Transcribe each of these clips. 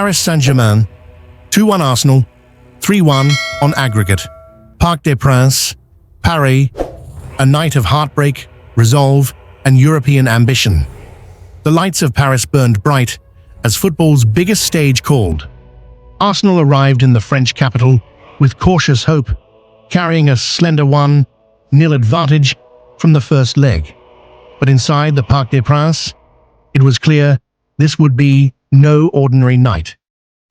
Paris Saint-Germain, 2-1 Arsenal, 3-1 on aggregate. Parc des Princes, Paris, a night of heartbreak, resolve, and European ambition. The lights of Paris burned bright as football's biggest stage called. Arsenal arrived in the French capital with cautious hope, carrying a slender 1-0 advantage from the first leg. But inside the Parc des Princes, it was clear this would be no ordinary night.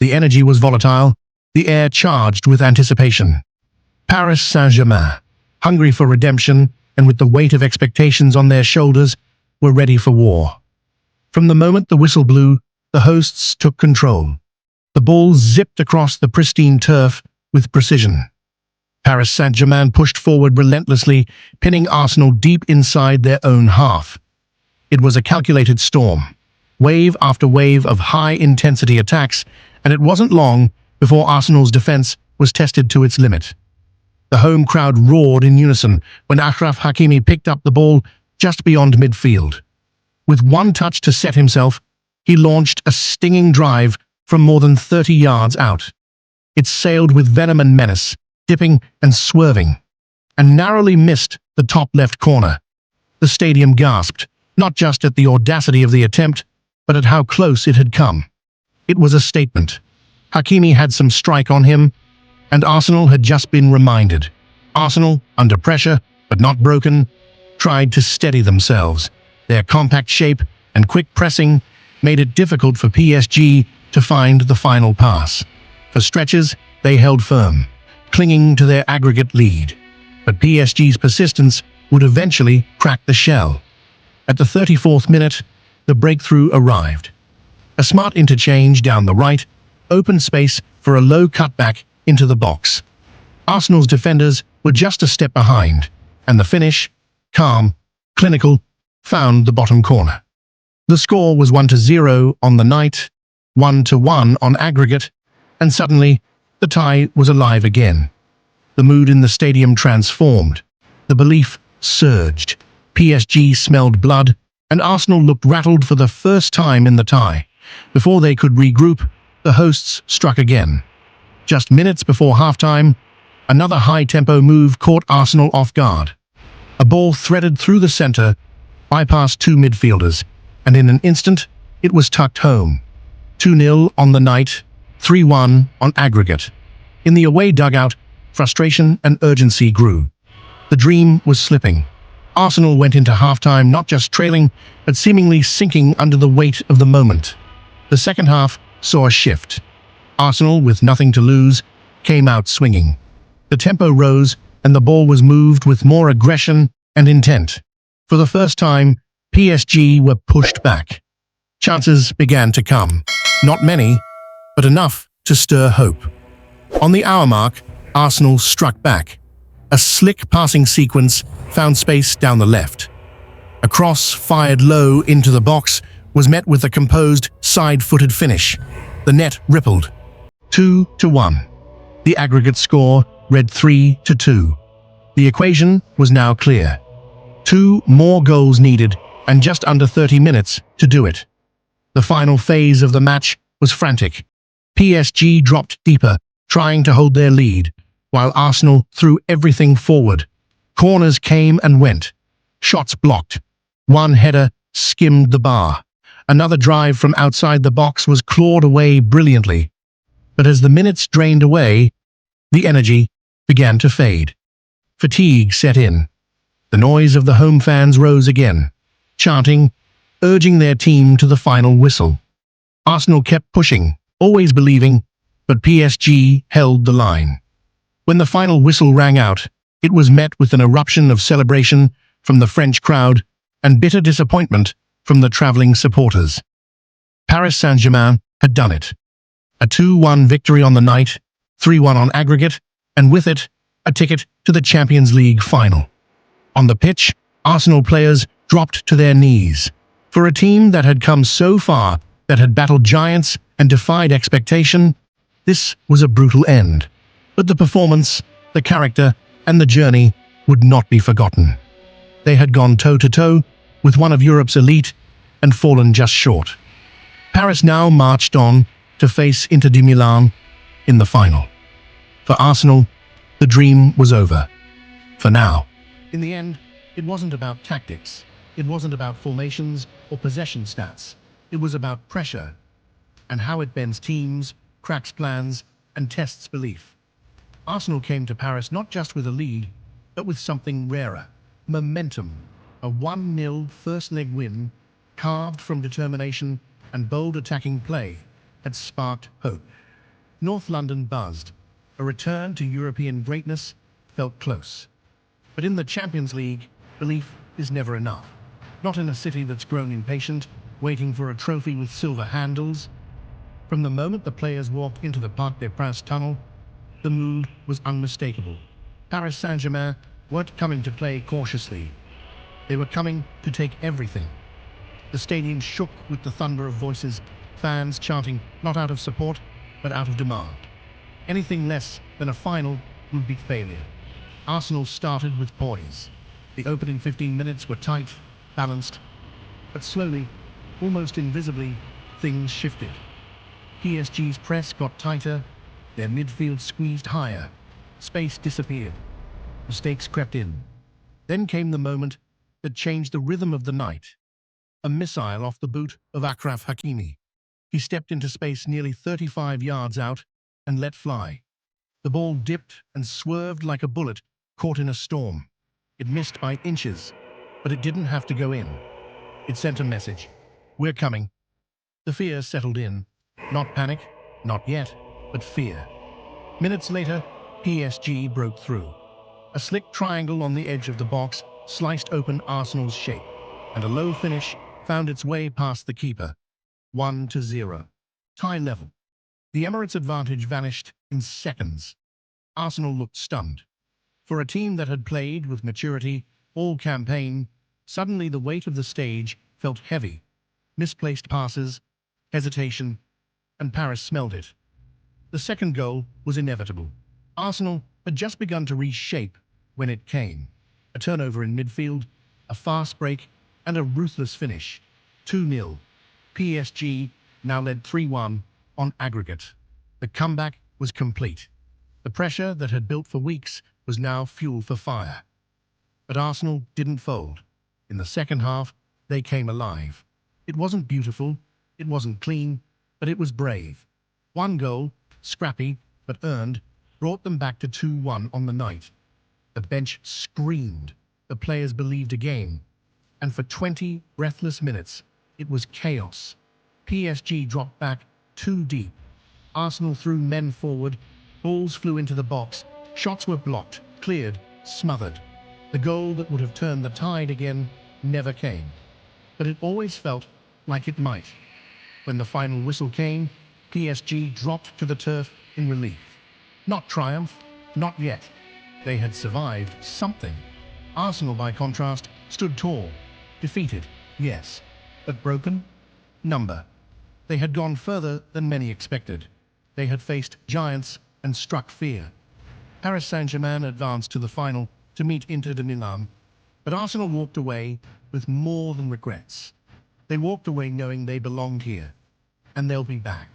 The energy was volatile, the air charged with anticipation. Paris Saint-Germain, hungry for redemption and with the weight of expectations on their shoulders, were ready for war. From the moment the whistle blew, the hosts took control. The ball zipped across the pristine turf with precision. Paris Saint-Germain pushed forward relentlessly, pinning Arsenal deep inside their own half. It was a calculated storm, wave after wave of high-intensity attacks, and it wasn't long before Arsenal's defense was tested to its limit. The home crowd roared in unison when Achraf Hakimi picked up the ball just beyond midfield. With one touch to set himself, he launched a stinging drive from more than 30 yards out. It sailed with venom and menace, dipping and swerving, and narrowly missed the top left corner. The stadium gasped, not just at the audacity of the attempt, but at how close it had come. It was a statement. Hakimi had some strike on him, and Arsenal had just been reminded. Arsenal, under pressure, but not broken, tried to steady themselves. Their compact shape and quick pressing made it difficult for PSG to find the final pass. For stretches, they held firm, clinging to their aggregate lead. But PSG's persistence would eventually crack the shell. At the 34th minute, the breakthrough arrived. A smart interchange down the right opened space for a low cutback into the box. Arsenal's defenders were just a step behind, and the finish, calm, clinical, found the bottom corner. The score was 1-0 on the night, 1-1 on aggregate, and suddenly the tie was alive again. The mood in the stadium transformed. The belief surged. PSG smelled blood, and Arsenal looked rattled for the first time in the tie. Before they could regroup, the hosts struck again. Just minutes before halftime, another high-tempo move caught Arsenal off guard. A ball threaded through the center, bypassed two midfielders, and in an instant, it was tucked home. 2-0 on the night, 3-1 on aggregate. In the away dugout, frustration and urgency grew. The dream was slipping. Arsenal went into halftime not just trailing, but seemingly sinking under the weight of the moment. The second half saw a shift. Arsenal, with nothing to lose, came out swinging. The tempo rose, and the ball was moved with more aggression and intent. For the first time, PSG were pushed back. Chances began to come. Not many, but enough to stir hope. On the hour mark, Arsenal struck back. A slick passing sequence found space down the left. A cross fired low into the box was met with a composed, side-footed finish. The net rippled. 2-1. The aggregate score read 3-2. The equation was now clear. 2 more goals needed, and just under 30 minutes to do it. The final phase of the match was frantic. PSG dropped deeper, trying to hold their lead, while Arsenal threw everything forward. Corners came and went. Shots blocked. One header skimmed the bar. Another drive from outside the box was clawed away brilliantly. But as the minutes drained away, the energy began to fade. Fatigue set in. The noise of the home fans rose again, chanting, urging their team to the final whistle. Arsenal kept pushing, always believing, but PSG held the line. When the final whistle rang out, it was met with an eruption of celebration from the French crowd and bitter disappointment from the traveling supporters. Paris Saint-Germain had done it. A 2-1 victory on the night, 3-1 on aggregate, and with it, a ticket to the Champions League final. On the pitch, Arsenal players dropped to their knees. For a team that had come so far, that had battled giants and defied expectation, this was a brutal end. But the performance, the character, and the journey would not be forgotten. They had gone toe-to-toe with one of Europe's elite and fallen just short. Paris now marched on, to face Inter de Milan in the final. For Arsenal, the dream was over. For now. In the end, it wasn't about tactics. It wasn't about formations or possession stats. It was about pressure and how it bends teams, cracks plans, and tests belief. Arsenal came to Paris not just with a lead, but with something rarer: momentum. A 1-0 first-leg win, carved from determination and bold attacking play, had sparked hope. North London buzzed. A return to European greatness felt close. But in the Champions League, belief is never enough. Not in a city that's grown impatient, waiting for a trophy with silver handles. From the moment the players walked into the Parc des Princes tunnel, the mood was unmistakable. Paris Saint-Germain weren't coming to play cautiously. They were coming to take everything. The stadium shook with the thunder of voices, fans chanting not out of support, but out of demand. Anything less than a final would be failure. Arsenal started with poise. The opening 15 minutes were tight, balanced, but slowly, almost invisibly, things shifted. PSG's press got tighter, their midfield squeezed higher, space disappeared, mistakes crept in. Then came the moment that changed the rhythm of the night. A missile off the boot of Achraf Hakimi. He stepped into space nearly 35 yards out and let fly. The ball dipped and swerved like a bullet caught in a storm. It missed by inches, but it didn't have to go in. It sent a message. We're coming. The fear settled in. Not panic, not yet, but fear. Minutes later, PSG broke through. A slick triangle on the edge of the box sliced open Arsenal's shape, and a low finish found its way past the keeper. 1-0. Tie level. The Emirates' advantage vanished in seconds. Arsenal looked stunned. For a team that had played with maturity all campaign, suddenly the weight of the stage felt heavy. Misplaced passes, hesitation, and Paris smelled it. The second goal was inevitable. Arsenal had just begun to reshape when it came. A turnover in midfield, a fast break, and a ruthless finish. 2-0. PSG now led 3-1 on aggregate. The comeback was complete. The pressure that had built for weeks was now fuel for fire. But Arsenal didn't fold. In the second half, they came alive. It wasn't beautiful, it wasn't clean, but it was brave. One goal, scrappy but earned, brought them back to 2-1 on the night. The bench screamed. The players believed again. And for 20 breathless minutes, it was chaos. PSG dropped back too deep. Arsenal threw men forward. Balls flew into the box. Shots were blocked, cleared, smothered. The goal that would have turned the tide again never came. But it always felt like it might. When the final whistle came, PSG dropped to the turf in relief. Not triumph, not yet. They had survived something. Arsenal, by contrast, stood tall. Defeated, yes, but broken? Number. They had gone further than many expected. They had faced giants and struck fear. Paris Saint-Germain advanced to the final to meet Inter de Milan, but Arsenal walked away with more than regrets. They walked away knowing they belonged here, and they'll be back.